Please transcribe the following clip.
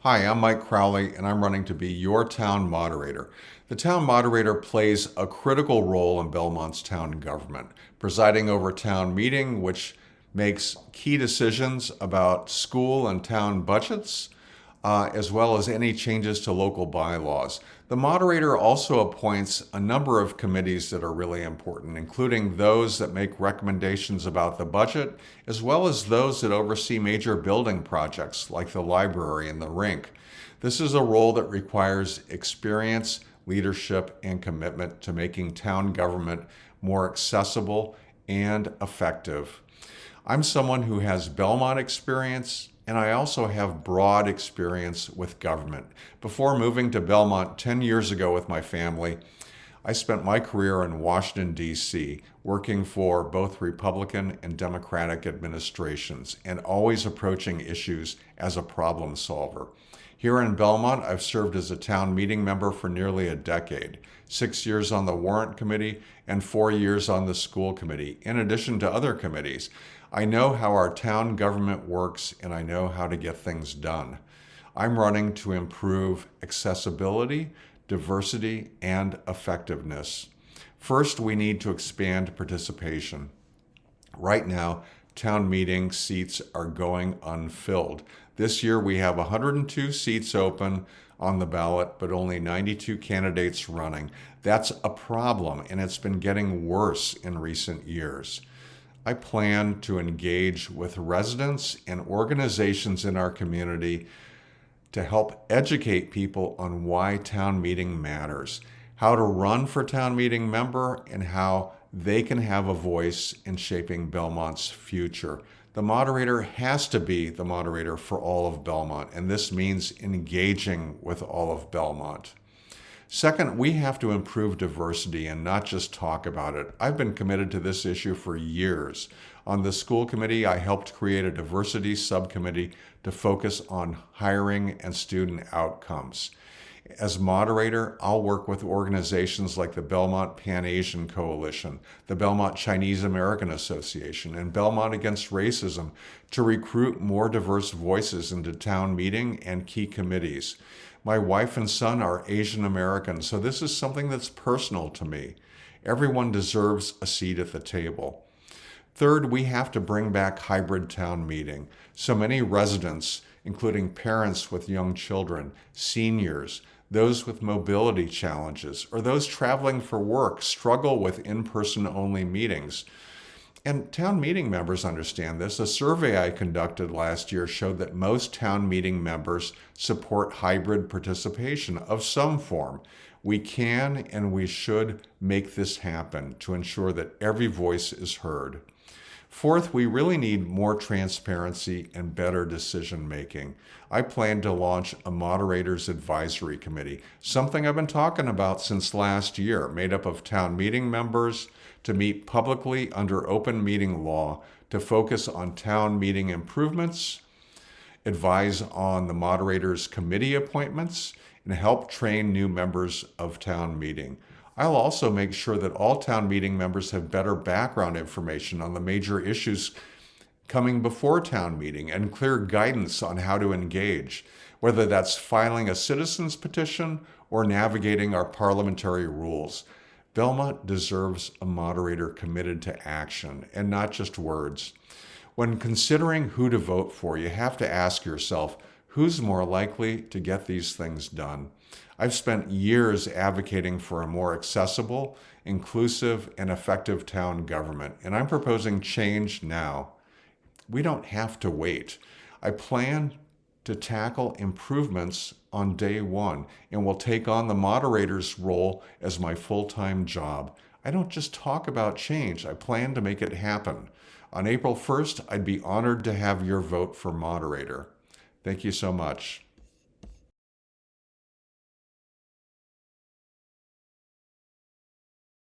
Hi, I'm Mike Crowley, and I'm running to be your town moderator. The town moderator plays a critical role in Belmont's town government, presiding over town meeting, which makes key decisions about school and town budgets, as well as any changes to local bylaws. The moderator also appoints a number of committees that are really important, including those that make recommendations about the budget, as well as those that oversee major building projects like the library and the rink. This is a role that requires experience, leadership, and commitment to making town government more accessible and effective. I'm someone who has Belmont experience, and I also have broad experience with government. Before moving to Belmont 10 years ago with my family, I spent my career in Washington, D.C., working for both Republican and Democratic administrations, and always approaching issues as a problem solver. Here in Belmont, I've served as a town meeting member for nearly a decade, 6 years on the warrant committee and 4 years on the school committee, in addition to other committees. I know how our town government works, and I know how to get things done. I'm running to improve accessibility, diversity, and effectiveness. First, we need to expand participation. Right now, town meeting seats are going unfilled. This year, we have 102 seats open on the ballot, but only 92 candidates running. That's a problem, and it's been getting worse in recent years. I plan to engage with residents and organizations in our community to help educate people on why town meeting matters, how to run for town meeting member, and how they can have a voice in shaping Belmont's future. The moderator has to be the moderator for all of Belmont, and this means engaging with all of Belmont. Second, we have to improve diversity and not just talk about it. I've been committed to this issue for years. On the school committee, I helped create a diversity subcommittee to focus on hiring and student outcomes. As moderator, I'll work with organizations like the Belmont Pan-Asian Coalition, the Belmont Chinese American Association, and Belmont Against Racism to recruit more diverse voices into town meeting and key committees. My wife and son are Asian American, so this is something that's personal to me. Everyone deserves a seat at the table. Third, we have to bring back hybrid town meeting. So many residents, including parents with young children, seniors, those with mobility challenges, or those traveling for work, struggle with in-person only meetings. And town meeting members understand this. A survey I conducted last year showed that most town meeting members support hybrid participation of some form. We can and we should make this happen to ensure that every voice is heard. Fourth, we really need more transparency and better decision making. I plan to launch a Moderators Advisory Committee, something I've been talking about since last year, made up of town meeting members to meet publicly under open meeting law to focus on town meeting improvements, advise on the Moderators Committee appointments, and help train new members of town meeting. I'll also make sure that all town meeting members have better background information on the major issues coming before town meeting and clear guidance on how to engage, whether that's filing a citizen's petition or navigating our parliamentary rules. Belmont deserves a moderator committed to action and not just words. When considering who to vote for, you have to ask yourself, who's more likely to get these things done? I've spent years advocating for a more accessible, inclusive, and effective town government, and I'm proposing change now. We don't have to wait. I plan to tackle improvements on day one and will take on the moderator's role as my full-time job. I don't just talk about change, I plan to make it happen. On April 1st, I'd be honored to have your vote for moderator. Thank you so much.